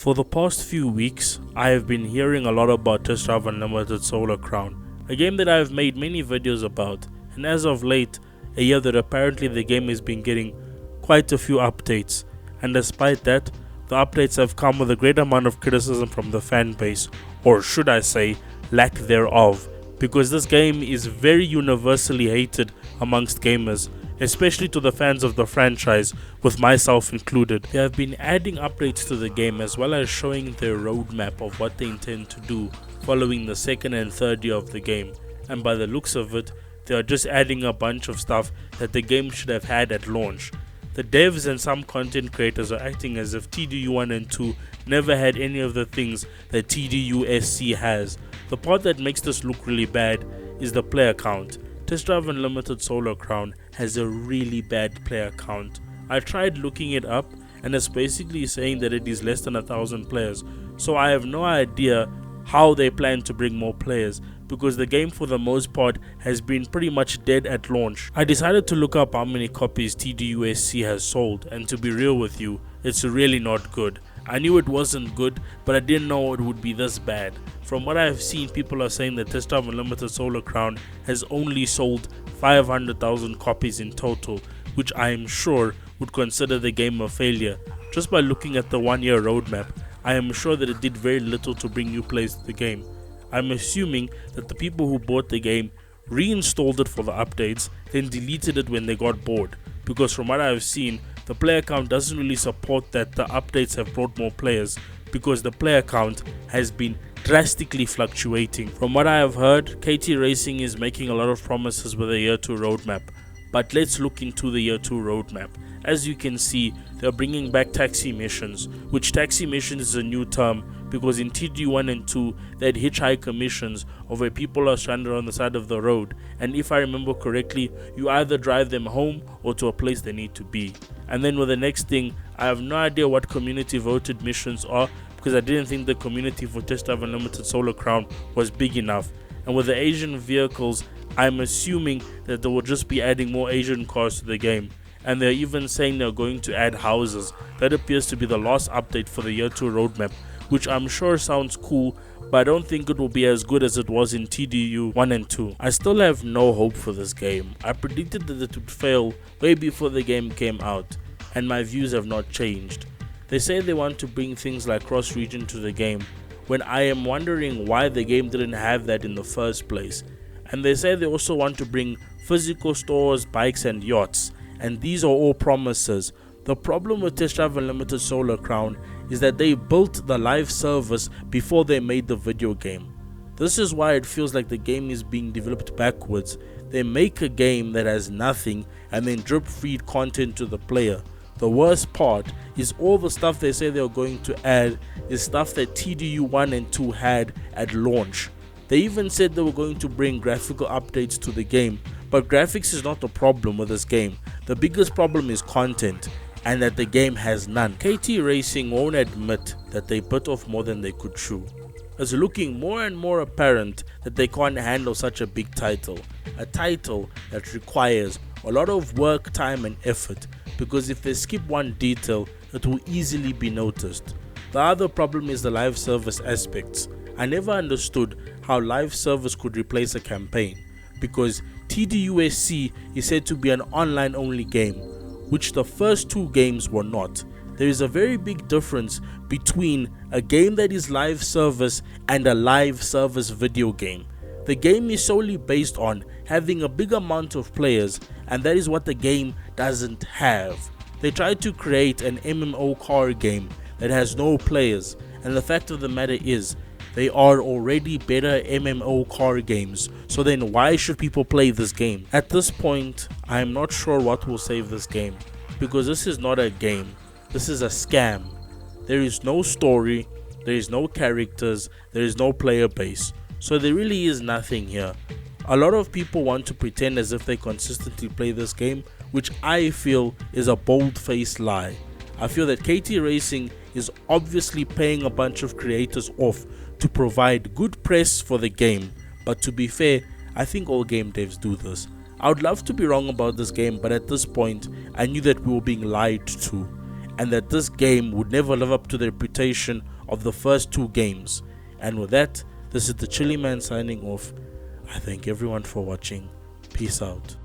For the past few weeks, I have been hearing a lot about Test Drive Unlimited Solar Crown, a game that I have made many videos about, and as of late, I hear that apparently the game has been getting quite a few updates, and despite that, the updates have come with a great amount of criticism from the fan base, or should I say, lack thereof, because this game is very universally hated amongst gamers, especially to the fans of the franchise, with myself included. They have been adding updates to the game as well as showing their roadmap of what they intend to do following the second and third year of the game, and by the looks of it, they are just adding a bunch of stuff that the game should have had at launch. The devs and some content creators are acting as if TDU 1 and 2 never had any of the things that TDU SC has. The part that makes this look really bad is the player count. Test Drive Unlimited Solar Crown has a really bad player count. I tried looking it up and it's basically saying that it is less than 1,000 players, so I have no idea how they plan to bring more players, because the game for the most part has been pretty much dead at launch. I decided to look up how many copies TDUSC has sold, and to be real with you, it's really not good. I knew it wasn't good, but I didn't know it would be this bad. From what I have seen, people are saying that Test Drive Unlimited Solar Crown has only sold 500,000 copies in total, which I am sure would consider the game a failure. Just by looking at the 1-year roadmap, I am sure that it did very little to bring new players to the game. I'm assuming that the people who bought the game reinstalled it for the updates, then deleted it when they got bored, because from what I have seen, the player count doesn't really support that the updates have brought more players, because the player count has been drastically fluctuating. From what I have heard, KT Racing is making a lot of promises with the year 2 roadmap, but let's look into the year 2 roadmap. As you can see, they are bringing back taxi missions, which taxi missions is a new term because in TD 1 and 2 they had hitchhiker missions of where people are stranded on the side of the road, and if I remember correctly, you either drive them home or to a place they need to be. And then with the next thing, I have no idea what community voted missions are, because I didn't think the community for Test Drive Unlimited Solar Crown was big enough. And with the Asian vehicles, I'm assuming that they will just be adding more Asian cars to the game. And they're even saying they're going to add houses. That appears to be the last update for the year 2 roadmap, which I'm sure sounds cool, but I don't think it will be as good as it was in TDU 1 and 2. I still have no hope for this game. I predicted that it would fail way before the game came out, and my views have not changed. They say they want to bring things like cross-region to the game, when I am wondering why the game didn't have that in the first place. And they say they also want to bring physical stores, bikes and yachts, and these are all promises. The problem with Test Drive Unlimited Solar Crown is that they built the live service before they made the video game. This is why it feels like the game is being developed backwards. They make a game that has nothing and then drip feed content to the player. The worst part is all the stuff they say they are going to add is stuff that TDU 1 and 2 had at launch. They even said they were going to bring graphical updates to the game, but graphics is not the problem with this game. The biggest problem is content, and that the game has none. KT Racing won't admit that they bit off more than they could chew. It's looking more and more apparent that they can't handle such a big title. A title that requires a lot of work, time and effort, because if they skip one detail, it will easily be noticed. The other problem is the live service aspects. I never understood how live service could replace a campaign, because TDUSC is said to be an online only game, which the first 2 games were not. There is a very big difference between a game that is live service and a live service video game. The game is solely based on having a big amount of players, and that is what the game doesn't have. They tried to create an MMO car game that has no players, and the fact of the matter is, they are already better MMO car games, so then why should people play this game? At this point, I am not sure what will save this game, because this is not a game, this is a scam. There is no story, there is no characters, there is no player base, so there really is nothing here. A lot of people want to pretend as if they consistently play this game, which I feel is a bold-faced lie. I feel that KT Racing is obviously paying a bunch of creators off to provide good press for the game, but to be fair, I think all game devs do this. I would love to be wrong about this game, but at this point, I knew that we were being lied to. and that this game would never live up to the reputation of the first 2 games. And with that, this is the Chilli Man signing off. I thank everyone for watching. Peace out.